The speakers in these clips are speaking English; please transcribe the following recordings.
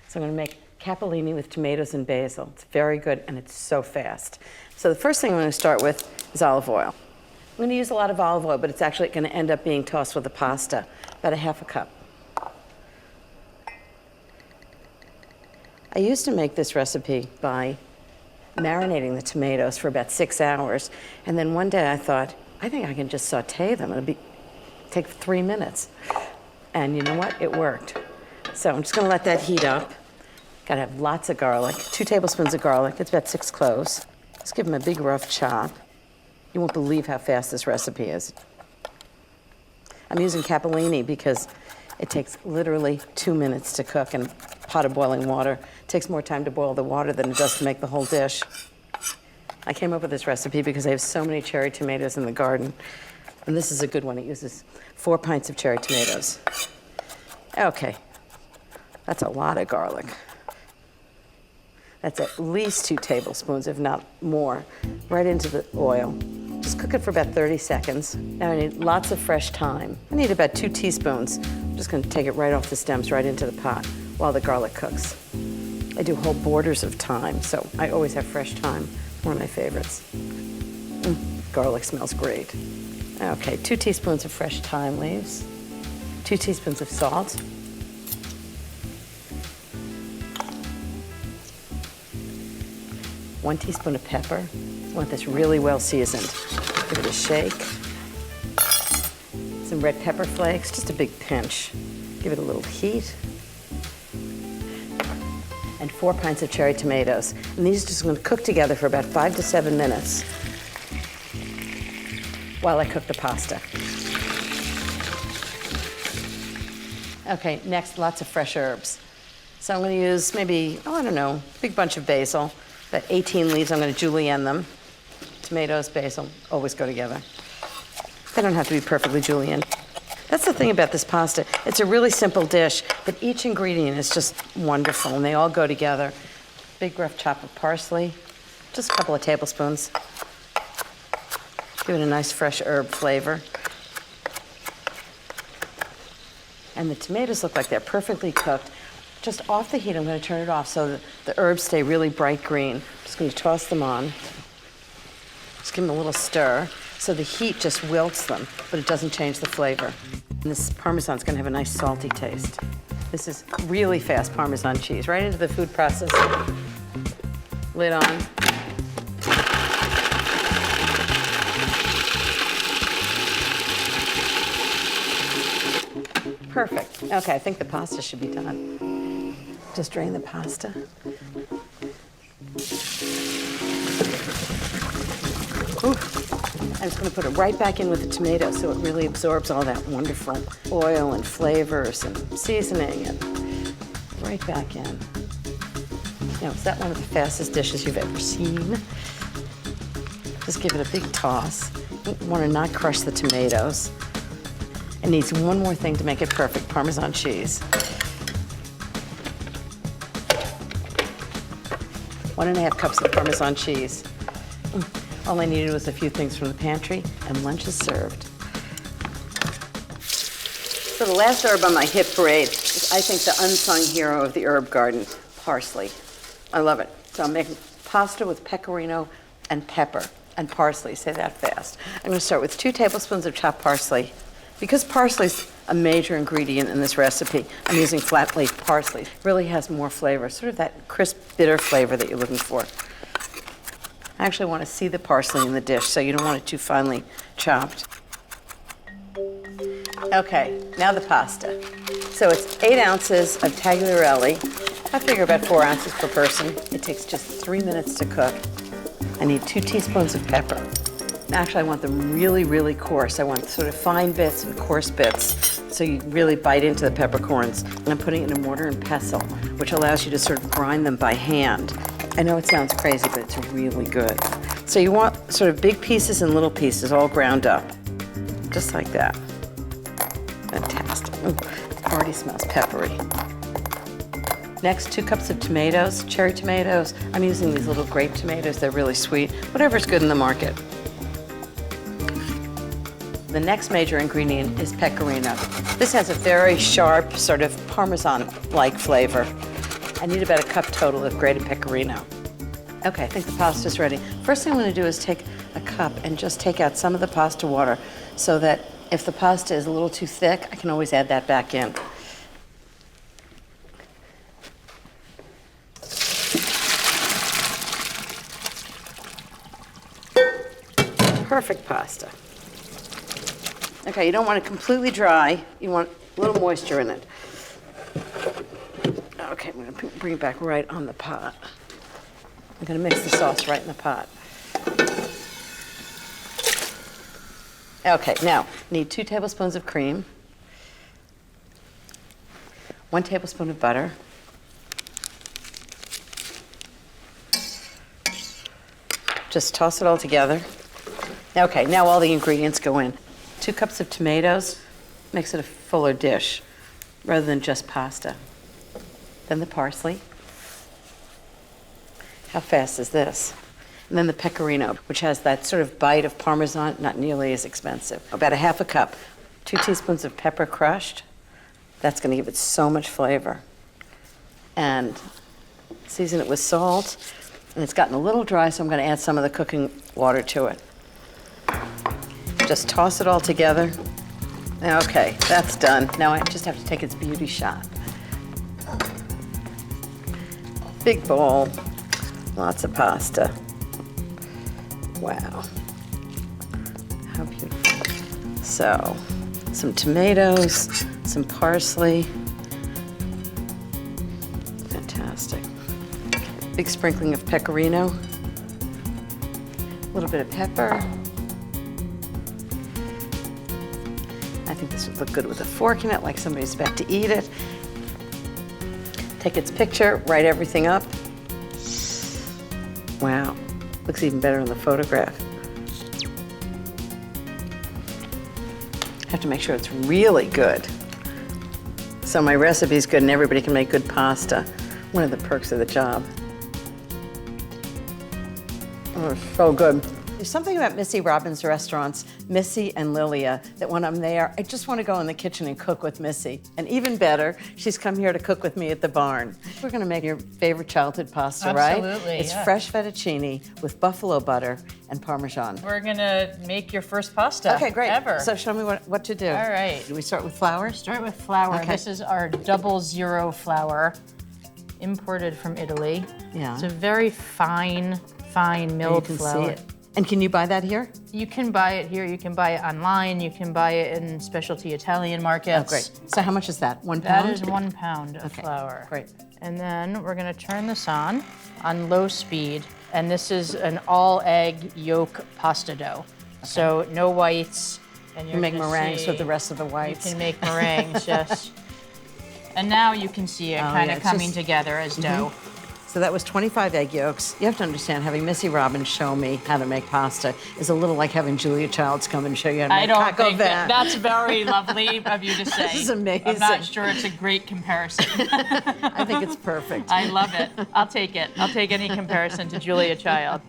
So I'm going to make capellini with tomatoes and basil. It's very good and it's so fast. So the first thing I'm going to start with is olive oil. I'm going to use a lot of olive oil, but it's actually going to end up being tossed with the pasta, about a half a cup. I used to make this recipe by marinating the tomatoes for about 6 hours, and then one day I thought, I think I can just saute them. It'll take 3 minutes. And you know what? It worked. So I'm just going to let that heat up. Got to have lots of garlic, 2 tablespoons of garlic. It's about 6 cloves. Let's give them a big rough chop. You won't believe how fast this recipe is. I'm using capellini because it takes literally 2 minutes to cook in a pot of boiling water. It takes more time to boil the water than it does to make the whole dish. I came up with this recipe because I have so many cherry tomatoes in the garden. And this is a good one. It uses 4 pints of cherry tomatoes. Okay, that's a lot of garlic. That's at least 2 tablespoons, if not more, right into the oil. Just cook it for about 30 seconds. Now I need lots of fresh thyme. I need about 2 teaspoons. I'm just gonna take it right off the stems, right into the pot while the garlic cooks. I do whole borders of thyme, so I always have fresh thyme. One of my favorites. Garlic smells great. Okay, 2 teaspoons of fresh thyme leaves, 2 teaspoons of salt, 1 teaspoon of pepper. I want this really well seasoned. Give it a shake. Some red pepper flakes, just a big pinch. Give it a little heat. And 4 pints of cherry tomatoes. And these are just going to cook together for about 5 to 7 minutes while I cook the pasta. Okay, next, lots of fresh herbs. So I'm going to use maybe, I don't know, a big bunch of basil. About 18 leaves, I'm going to julienne them. Tomatoes, basil, always go together. They don't have to be perfectly julienne. That's the thing about this pasta. It's a really simple dish, but each ingredient is just wonderful, and they all go together. Big rough chop of parsley, just a couple of tablespoons. Give it a nice fresh herb flavor. And the tomatoes look like they're perfectly cooked. Just off the heat, I'm going to turn it off so that the herbs stay really bright green. Just going to toss them on. Just give them a little stir so the heat just wilts them, but it doesn't change the flavor. And this Parmesan's going to have a nice salty taste. This is really fast Parmesan cheese. Right into the food processor. Lid on. Perfect. Okay, I think the pasta should be done. Just drain the pasta. Ooh. I'm just going to put it right back in with the tomato so it really absorbs all that wonderful oil and flavors and seasoning and right back in. Now, is that one of the fastest dishes you've ever seen? Just give it a big toss. You want to not crush the tomatoes. It needs one more thing to make it perfect, Parmesan cheese. 1½ cups of Parmesan cheese. All I needed was a few things from the pantry, and lunch is served. So the last herb on my hit parade is, I think, the unsung hero of the herb garden, parsley. I love it. So I'm making pasta with pecorino and pepper and parsley. Say that fast. I'm going to start with 2 tablespoons of chopped parsley. Because parsley's a major ingredient in this recipe, I'm using flat leaf parsley. It really has more flavor, sort of that crisp, bitter flavor that you're looking for. I actually want to see the parsley in the dish, so you don't want it too finely chopped. Okay, now the pasta. So it's 8 ounces of tagliarelli. I figure about 4 ounces per person. It takes just 3 minutes to cook. I need 2 teaspoons of pepper. Actually, I want them really, really coarse. I want sort of fine bits and coarse bits, so you really bite into the peppercorns. And I'm putting it in a mortar and pestle, which allows you to sort of grind them by hand. I know it sounds crazy, but it's really good. So you want sort of big pieces and little pieces all ground up, just like that. Fantastic. Ooh, it already smells peppery. Next, 2 cups of tomatoes, cherry tomatoes. I'm using these little grape tomatoes. They're really sweet. Whatever's good in the market. The next major ingredient is pecorino. This has a very sharp, sort of Parmesan-like flavor. I need about a cup total of grated pecorino. Okay, I think the pasta's ready. First thing I'm gonna do is take a cup and just take out some of the pasta water so that if the pasta is a little too thick, I can always add that back in. Perfect pasta. Okay, you don't want it completely dry. You want a little moisture in it. Okay, I'm gonna bring it back right on the pot. I'm gonna mix the sauce right in the pot. Okay, now, need 2 tablespoons of cream, 1 tablespoon of butter, just toss it all together. Okay, now all the ingredients go in. 2 cups of tomatoes, makes it a fuller dish rather than just pasta. Then the parsley. How fast is this? And then the pecorino, which has that sort of bite of parmesan, not nearly as expensive. About a half a cup. 2 teaspoons of pepper crushed. That's gonna give it so much flavor. And season it with salt. And it's gotten a little dry, so I'm gonna add some of the cooking water to it. Just toss it all together. Okay, that's done. Now I just have to take its beauty shot. Big bowl, lots of pasta. Wow, how beautiful. So, some tomatoes, some parsley. Fantastic. Big sprinkling of pecorino. A little bit of pepper. I think this would look good with a fork in it, like somebody's about to eat it. Take its picture, write everything up. Wow, looks even better in the photograph. Have to make sure it's really good. So my recipe's good and everybody can make good pasta. One of the perks of the job. Oh, it's so good. There's something about Missy Robbins' restaurants, Missy and Lilia, that when I'm there, I just want to go in the kitchen and cook with Missy. And even better, she's come here to cook with me at the barn. We're going to make your favorite childhood pasta, right? Absolutely, It's yeah. fresh fettuccine with buffalo butter and Parmesan. We're gonna make your first pasta Okay, great. ever. So show me what to do. All right. Do we start with flour? Start with flour. Okay. This is our 00 flour, imported from Italy. Yeah. It's a very fine milled You can flour. see it. And can you buy that here? You can buy it here, you can buy it online, you can buy it in specialty Italian markets. Oh, great. So how much is that? 1 That pound? is 1 pound of Okay, flour. great. And then we're gonna turn this on low speed. And this is an all egg yolk pasta dough. So no whites. And You you're make gonna meringues with see- the rest of the whites. You can make meringues, yes. And now you can see it kind yeah, of it's coming just- together as dough. So that was 25 egg yolks. You have to understand, having Missy Robbins show me how to make pasta is a little like having Julia Childs come and show you how to I make don't taco think van. that's very lovely of you to say. This is amazing. I'm not sure it's a great comparison. I think it's perfect. I love it. I'll take it. I'll take any comparison to Julia Child.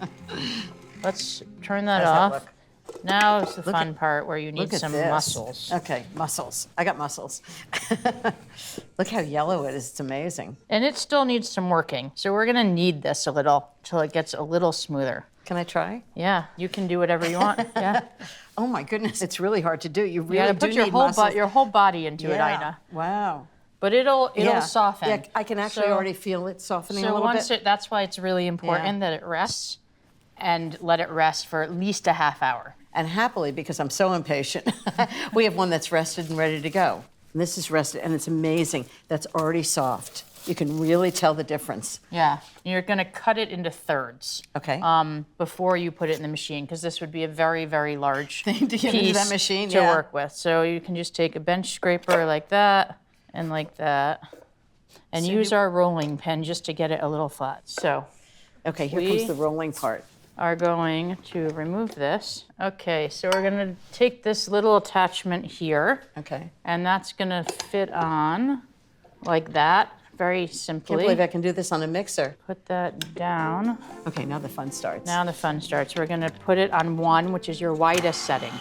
Let's turn that How's that off. look? Now is the fun at- part where you need Look at some this. mussels. Okay, mussels. I got mussels. Look how yellow it is. It's amazing. And it still needs some working. So we're gonna knead this a little till it gets a little smoother. Can I try? Yeah, you can do whatever you want. Yeah. Oh my goodness, it's really hard to do. You You really gotta do put your need whole mussels. your whole body into it, Yeah. Ina. Wow. But it'll Yeah. soften. Yeah, I can actually So- already feel it softening a So little once bit. that's why it's really important that it rests, and let it rest for at least a half hour. And happily, because I'm so impatient, we have one that's rested and ready to go. And this is rested, and it's amazing. That's already soft. You can really tell the difference. Yeah. You're gonna cut it into thirds. Okay. Before you put it in the machine, because this would be a very, very large Thing to get into piece that machine, to yeah. work with. So you can just take a bench scraper like that and like that, and So use you- our rolling pin just to get it a little flat. So Okay, here We- comes the rolling part. are going to remove this. Okay, so we're gonna take this little attachment here, Okay. and that's gonna fit on like that, very Can't simply. believe I can do this on a mixer. Put that down. Okay, now the fun starts. Now the fun starts. We're gonna put it on 1, which is your widest setting.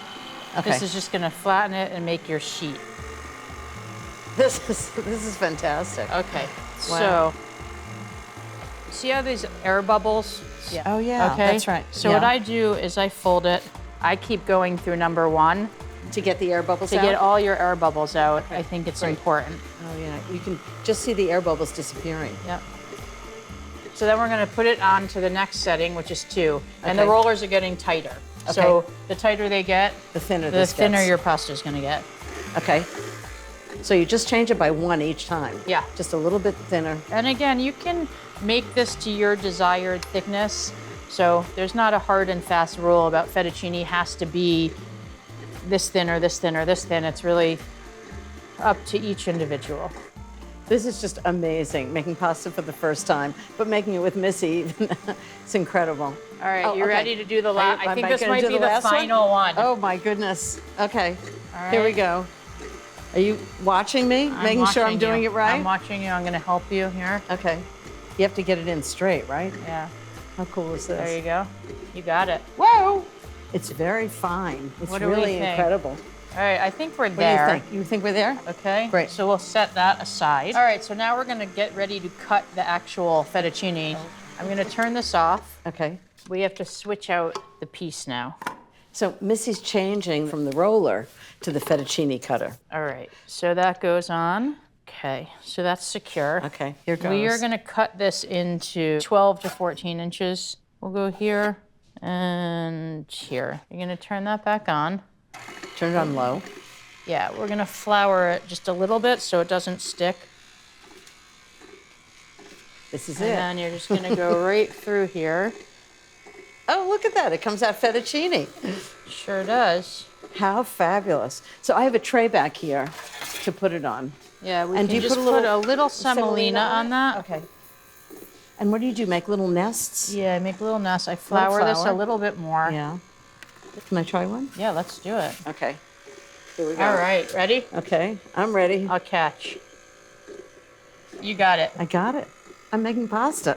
Okay. This is just gonna flatten it and make your sheet. This is fantastic. Okay, Wow. so see how these air bubbles? Yeah. Oh, yeah, Okay. that's right. So Yeah. what I do is I fold it. I keep going through number 1 To get the air bubbles to out? get all your air bubbles out. I think it's important. Oh, yeah. You can just see the air bubbles disappearing. Yep. So then we're gonna put it on to the next setting, which is 2. And the Okay. rollers are getting tighter. So Okay. the tighter they get, The thinner the this thinner gets. your pasta's gonna get. Okay. So you just change it by 1 each time? Yeah. Just a little bit thinner. And again, you can make this to your desired thickness. So there's not a hard and fast rule about fettuccine has to be this thin or this thin or this thin. It's really up to each individual. This is just amazing, making pasta for the first time, but making it with Missy, it's incredible. All right, Oh, you okay. ready to do the last? I think Am this gonna might do be the last final one. Oh my goodness. Okay, All here we right. go. Are you watching me? I'm Making sure I'm watching doing you. it right? I'm watching you. I'm gonna help you here. Okay. You have to get it in straight, right? Yeah, How cool is this? there you go. You got it. Whoa! It's very fine. It's What do we really think? incredible. All right, I think we're What there. do you think? You think we're there? Okay. Great. So we'll set that aside. All right, so now we're gonna get ready to cut the actual fettuccine. I'm gonna turn this off. Okay. We have to switch out the piece now. So Missy's changing from the roller to the fettuccine cutter. All right, so that goes on. Okay, so that's secure. Okay, here goes. We are gonna cut this into 12 to 14 inches. We'll go here and here. You're gonna turn that back on. Turn it on low. Yeah, we're gonna flour it just a little bit so it doesn't stick. This is And it. then you're just gonna go right through here. Oh, look at that. It comes out fettuccine. Sure does. How fabulous. So I have a tray back here to put it on. Yeah, we And can do you just put a little little semolina on that. Okay. And what do? Make little nests? Yeah, make a little nest. I flour this a flour. little bit more. Yeah. Can I try one? Yeah, let's do it. Okay. Here we go. All right, ready? Okay, I'm ready. I'll catch. You got it. I got it. I'm making pasta.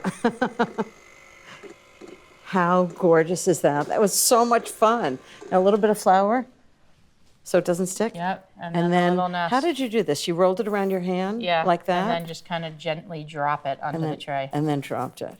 How gorgeous is that? That was so much fun. A little bit of flour so it doesn't stick? Yep, and And then a then, little nest. how did you do this? You rolled it around your hand? Yeah, Like that? and then just kind of gently drop it onto the tray. And then dropped it.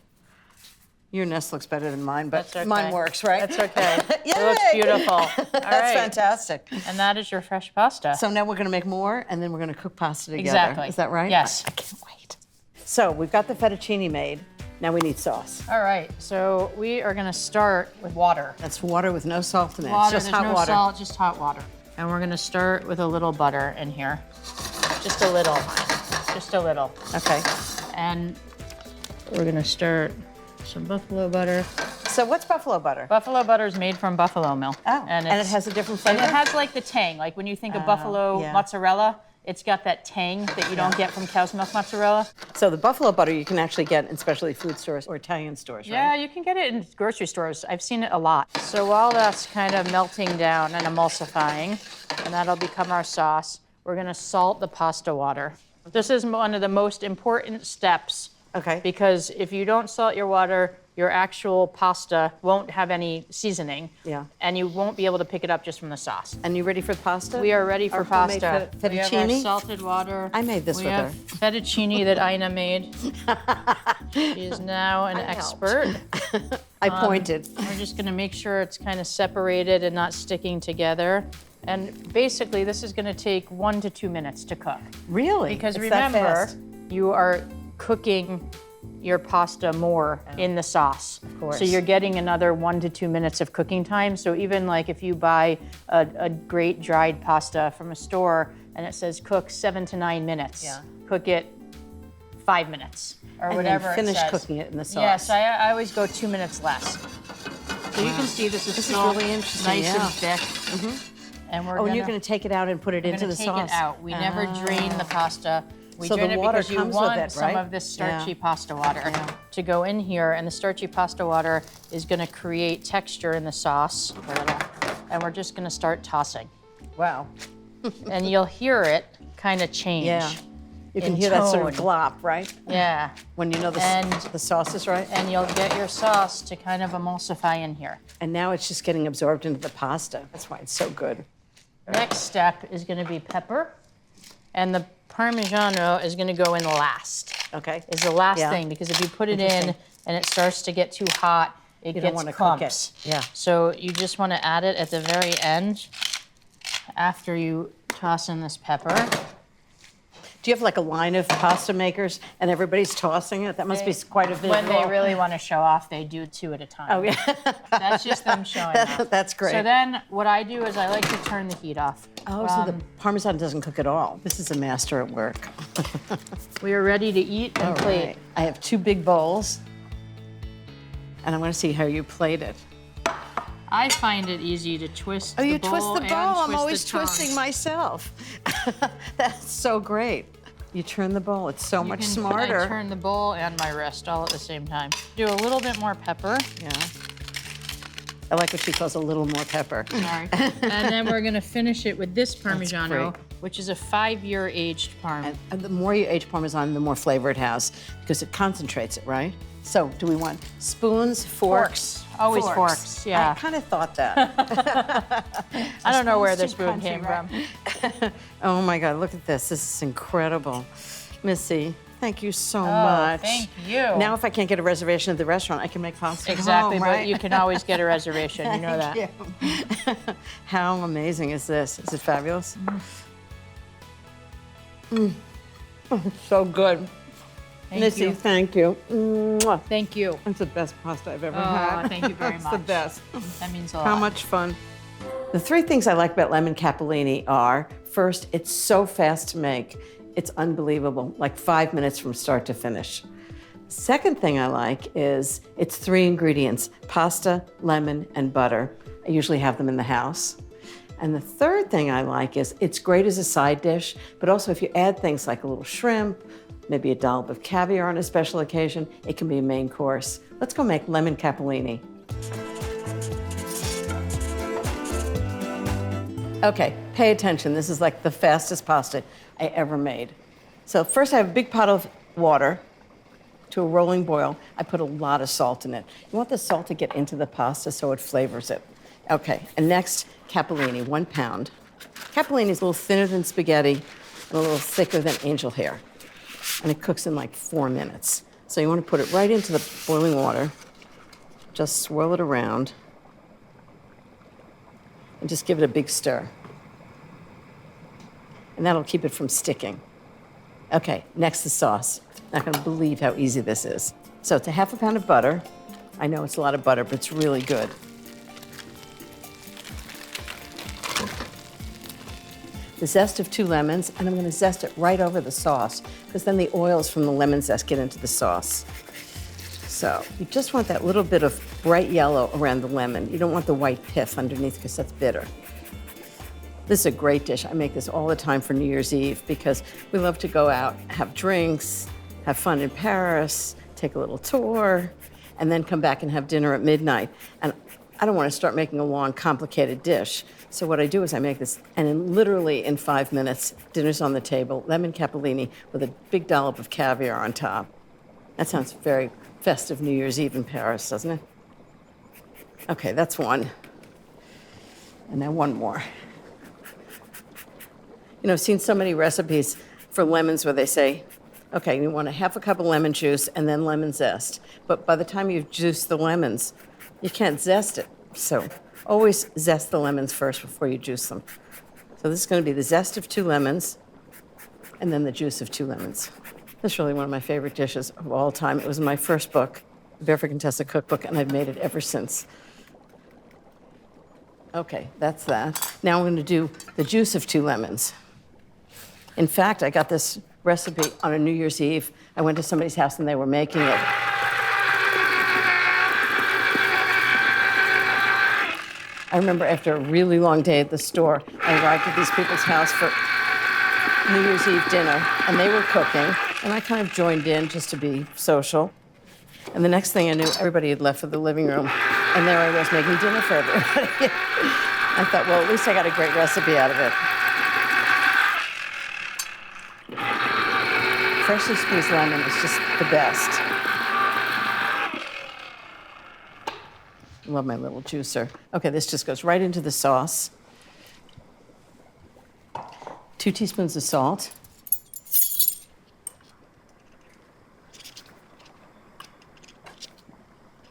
Your nest looks better than mine, but That's okay. mine works, right? That's okay. It Yay! looks beautiful. All That's right. fantastic. And that is your fresh pasta. So now we're going to make more, and then we're going to cook pasta together. Exactly. Is that right? Yes. I can't wait. So we've got the fettuccine made. Now we need sauce. All right, so we are gonna start with water. That's water with no salt in it. Water, it's just there's hot no water. salt, just hot water. And we're gonna start with a little butter in here. Just a little, just a little. Okay. And we're gonna start some buffalo butter. So what's buffalo butter? Buffalo butter is made from buffalo milk. Oh, and it it's- has a different And flavor? it has like the tang, like when you think of buffalo yeah. mozzarella, it's got that tang that you don't get from cow's milk mozzarella. So the buffalo butter you can actually get in specialty food stores or Italian stores, Yeah, right? you can get it in grocery stores. I've seen it a lot. So while that's kind of melting down and emulsifying, and that'll become our sauce, we're gonna salt the pasta water. This is one of the most important steps. Okay. Because if you don't salt your water, your actual pasta won't have any seasoning. Yeah. And you won't be able to pick it up just from the sauce. And you ready for the pasta? We are ready for Our homemade pasta. We have our fettuccine? salted water. I made this we with have her. fettuccine that Ina made. She is now an expert. I pointed. We're just gonna make sure it's kind of separated and not sticking together. And basically, this is gonna take 1 to 2 minutes to cook. Really? Because It's that remember, fast? you are cooking your pasta more in the sauce. course. So you're getting another 1 to 2 minutes of cooking time. So even like if you buy a great dried pasta from a store and it says cook 7 to 9 minutes, Yeah. cook it 5 minutes or And whatever then finish it says. cooking it in the sauce. Yes, I always go 2 minutes less. So you can see this is This is still really interesting, nice yeah. and thick. And we're Oh, and gonna, you're going to take it out and put it we're into gonna the take sauce. it out. We never drain the pasta. We So drain the it water because you comes with want it, some right? of this starchy Yeah. pasta water to go in here, and the starchy pasta water is going to create texture in the sauce. And we're just going to start tossing. Wow. And you'll hear it kind of change. Yeah. You can in hear that sort of tone. glop, right? Yeah. When you know And- the sauce is right. And you'll get your sauce to kind of emulsify in here. And now it's just getting absorbed into the pasta. That's why it's so good. Next step is going to be pepper. And the Parmigiano is gonna go in last. Okay. Is the last Yeah. thing, because if you put it in Interesting. and it starts to get too hot, it You don't gets wanna cook it. clumps. Yeah. So you just wanna add it at the very end after you toss in this pepper. Do you have like a line of pasta makers and everybody's tossing it? That must be quite a visual. When they really wanna show off, they do 2 at a time. Oh, yeah. That's just them showing off. That's great. So then what I do is I like to turn the heat off. Oh, so the Parmesan doesn't cook at all. This is a master at work. We are ready to eat and All plate. right. I have 2 big bowls, and I want to see how you plate it. I find it easy to twist Oh, the you bowl twist the and bowl. I'm twist always the tongue. twisting myself. That's so great. You turn the bowl. It's so much I smarter. turn the bowl and my wrist all at the same time. Do a little bit more pepper. Yeah. I like what she calls a little more pepper. Sorry. And then we're gonna finish it with this Parmigiano, great. which is a 5-year aged Parm. And the more you age Parmesan, the more flavor it has because it concentrates it, right? So, do we want spoons, forks? Always forks, yeah. I kind of thought that. I don't know where the Spoon's too spoon came crunchy, from. Oh my God, look at this. This is incredible. Missy, thank you so Oh, much. thank you. Now, if I can't get a reservation at the restaurant, I can make pasta at Exactly, home, but right? you can always get a reservation, you know that. Thank you. How amazing is this? Is it fabulous? Oh, so good. Thank Missy, you. thank you. Mwah. Thank you. It's the best pasta I've ever Oh, had. thank you very It's much. the best. That means a lot. How much fun. The 3 things I like about lemon capellini are, first, it's so fast to make. It's unbelievable, like 5 minutes from start to finish. Second thing I like is it's 3 ingredients, pasta, lemon, and butter. I usually have them in the house. And the third thing I like is it's great as a side dish, but also if you add things like a little shrimp, maybe a dollop of caviar on a special occasion, it can be a main course. Let's go make lemon capellini. Okay, pay attention. This is like the fastest pasta I ever made. So first I have a big pot of water to a rolling boil. I put a lot of salt in it. You want the salt to get into the pasta so it flavors it. Okay, and next, capellini, 1 pound. Capellini is a little thinner than spaghetti and a little thicker than angel hair. And it cooks in like 4 minutes. So you want to put it right into the boiling water. Just swirl it around. And just give it a big stir. And that'll keep it from sticking. Okay, next the sauce. Not gonna believe how easy this is. So it's a 1/2 pound of butter. I know it's a lot of butter, but it's really good. The zest of 2 lemons, and I'm gonna zest it right over the sauce, because then the oils from the lemon zest get into the sauce. So you just want that little bit of bright yellow around the lemon. You don't want the white pith underneath, because that's bitter. This is a great dish. I make this all the time for New Year's Eve because we love to go out, have drinks, have fun in Paris, take a little tour, and then come back and have dinner at midnight. And I don't want to start making a long, complicated dish. So what I do is I make this, and literally in 5 minutes, dinner's on the table, lemon capellini with a big dollop of caviar on top. That sounds very festive New Year's Eve in Paris, doesn't it? Okay, that's one. And now one more. You know, I've seen so many recipes for lemons where they say, okay, you want a 1/2 cup of lemon juice and then lemon zest. But by the time you've juiced the lemons, you can't zest it. So always zest the lemons first before you juice them. So this is going to be the zest of 2 lemons and then the juice of 2 lemons. This is really one of my favorite dishes of all time. It was in my first book, the Barefoot Contessa cookbook, and I've made it ever since. Okay, that's that. Now I'm going to do the juice of 2 lemons. In fact, I got this recipe on a New Year's Eve. I went to somebody's house and they were making it. I remember after a really long day at the store, I arrived at these people's house for New Year's Eve dinner, and they were cooking, and I kind of joined in just to be social. And the next thing I knew, everybody had left for the living room, and there I was making dinner for everybody. I thought, well, at least I got a great recipe out of it. Freshly squeezed lemon is just the best. Love my little juicer. Okay, this just goes right into the sauce. 2 teaspoons of salt.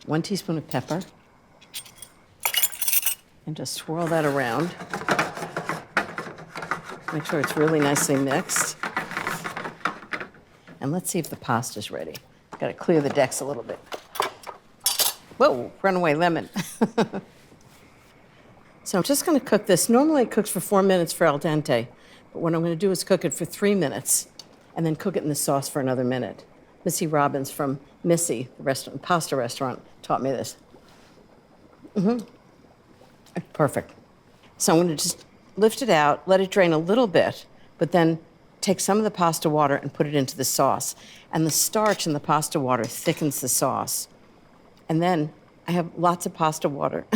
1 teaspoon of pepper, and just swirl that around. Make sure it's really nicely mixed. And let's see if the pasta's ready. Got to clear the decks a little bit. Whoa, runaway lemon. So I'm just going to cook this. Normally it cooks for 4 minutes for al dente, but what I'm going to do is cook it for 3 minutes and then cook it in the sauce for another minute. Missy Robbins from Missy, the restaurant, pasta restaurant, taught me this. Perfect. So I'm going to just lift it out, let it drain a little bit, but then take some of the pasta water and put it into the sauce. And the starch in the pasta water thickens the sauce. And then I have lots of pasta water.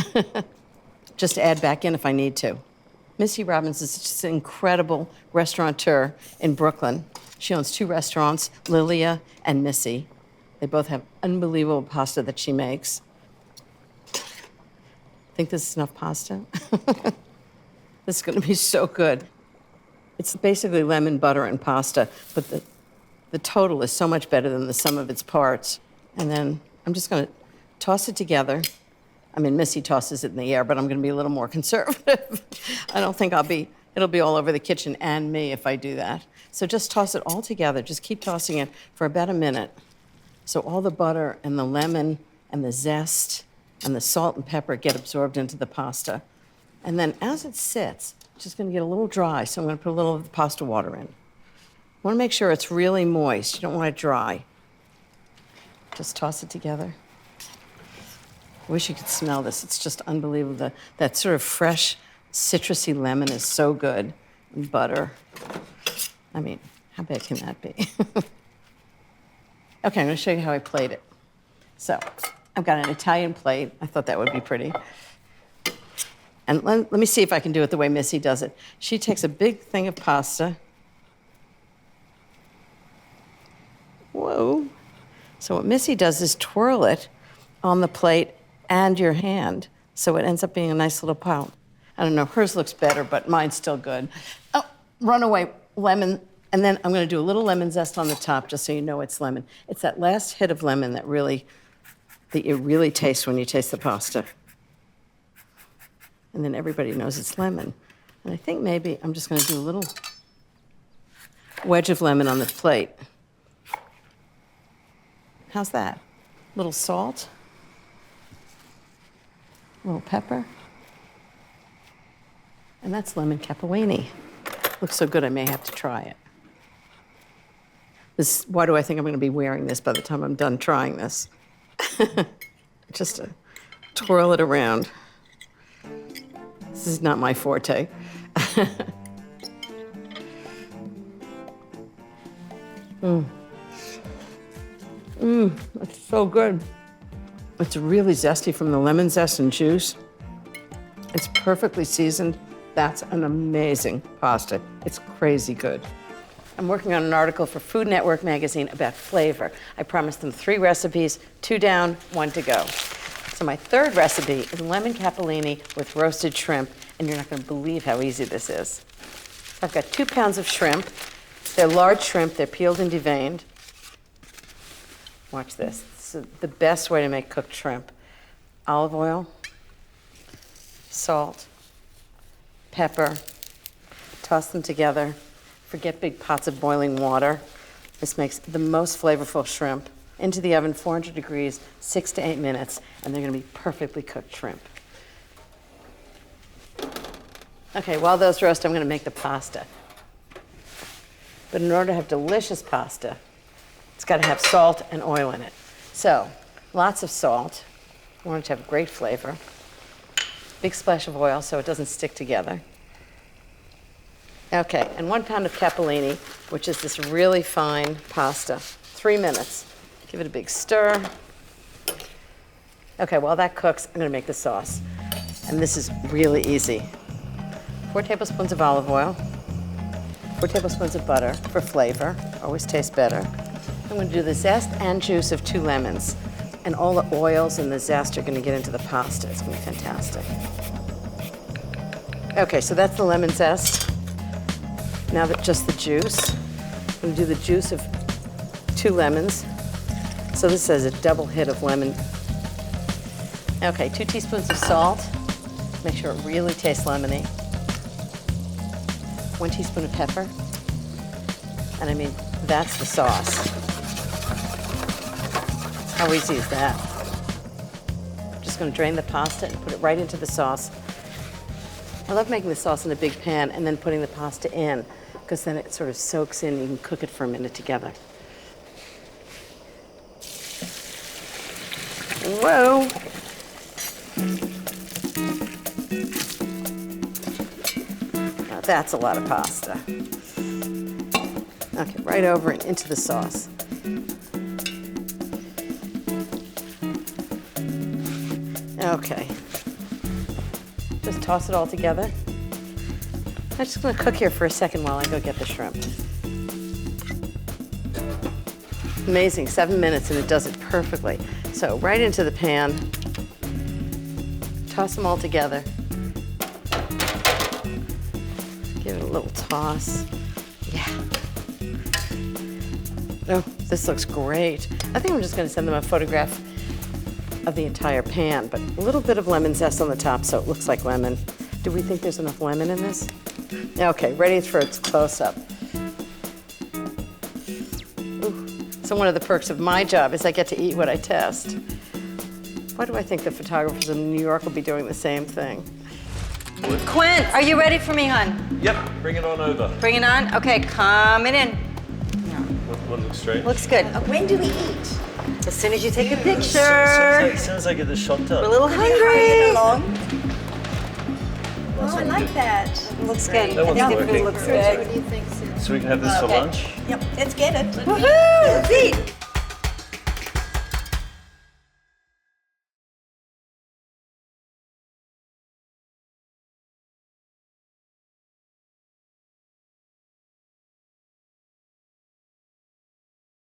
Just add back in if I need to. Missy Robbins is just an incredible restaurateur in Brooklyn. She owns 2 restaurants, Lilia and Missy. They both have unbelievable pasta that she makes. Think this is enough pasta? This is going to be so good. It's basically lemon, butter, and pasta, but the total is so much better than the sum of its parts. And then I'm just going to toss it together. I mean, Missy tosses it in the air, but I'm going to be a little more conservative. I don't think it'll be all over the kitchen and me if I do that. So just toss it all together. Just keep tossing it for about a minute. So all the butter and the lemon and the zest and the salt and pepper get absorbed into the pasta. And then as it sits, it's just going to get a little dry, so I'm going to put a little of the pasta water in. I want to make sure it's really moist. You don't want it dry. Just toss it together. I wish you could smell this. It's just unbelievable. That sort of fresh, citrusy lemon is so good. And butter. I mean, how bad can that be? Okay, I'm going to show you how I plate it. So I've got an Italian plate. I thought that would be pretty. And let me see if I can do it the way Missy does it. She takes a big thing of pasta. Whoa. So what Missy does is twirl it on the plate and your hand, so it ends up being a nice little pile. I don't know, hers looks better, but mine's still good. Oh, runaway lemon, and then I'm gonna do a little lemon zest on the top, just so you know it's lemon. It's that last hit of lemon that you really taste when you taste the pasta. And then everybody knows it's lemon. And I think maybe I'm just gonna do a little wedge of lemon on the plate. How's that? A little salt. A little pepper. And that's lemon capellini. Looks so good, I may have to try it. Why do I think I'm going to be wearing this by the time I'm done trying this? Just to twirl it around. This is not my forte. It's so good. It's really zesty from the lemon zest and juice. It's perfectly seasoned. That's an amazing pasta. It's crazy good. I'm working on an article for Food Network magazine about flavor. I promised them 3 recipes, 2 down, 1 to go. So my 3rd recipe is lemon capellini with roasted shrimp, and you're not going to believe how easy this is. I've got 2 pounds of shrimp. They're large shrimp. They're peeled and deveined. Watch this. This is the best way to make cooked shrimp. Olive oil, salt, pepper, toss them together. Forget big pots of boiling water. This makes the most flavorful shrimp. Into the oven, 400 degrees, 6 to 8 minutes, and they're gonna be perfectly cooked shrimp. Okay, while those roast, I'm gonna make the pasta. But in order to have delicious pasta, it's gotta have salt and oil in it. So, lots of salt. I want it to have great flavor. Big splash of oil so it doesn't stick together. Okay, and 1 pound of capellini, which is this really fine pasta. 3 minutes. Give it a big stir. Okay, while that cooks, I'm gonna make the sauce. And this is really easy. 4 tablespoons of olive oil, 4 tablespoons of butter for flavor, always tastes better. I'm gonna do the zest and juice of 2 lemons. And all the oils and the zest are gonna get into the pasta. It's gonna be fantastic. Okay, so that's the lemon zest. Now that just the juice. I'm gonna do the juice of 2 lemons. So this has a double hit of lemon Okay, 2 teaspoons of salt. Make sure it really tastes lemony. 1 teaspoon of pepper. And I mean, that's the sauce. How easy is that? I'm just gonna drain the pasta and put it right into the sauce. I love making the sauce in a big pan and then putting the pasta in, because then it sort of soaks in. You can cook it for a minute together. Whoa. Now that's a lot of pasta. Okay, right over and into the sauce. Okay. Just toss it all together. I'm just gonna cook here for a second while I go get the shrimp. Amazing, 7 minutes and it does it perfectly. So right into the pan, toss them all together. Give it a little toss. Yeah. Oh, this looks great. I think I'm just gonna send them a photograph of the entire pan, but a little bit of lemon zest on the top so it looks like lemon. Do we think there's enough lemon in this? Okay, ready for its close-up. So one of the perks of my job is I get to eat what I test. Why do I think the photographers in New York will be doing the same thing? Quint, are you ready for me, hon? Yep, bring it on over. Bring it on? Okay, coming in. What looks strange? Looks good. When do we eat? As soon as you take a picture. As soon as I get this shot done. We're a little hungry. Oh, I like that. Looks good. That one's working. Looks good. What do you think, Sue? So we can have this for lunch? Yep, let's get it. Woohoo! Let's eat.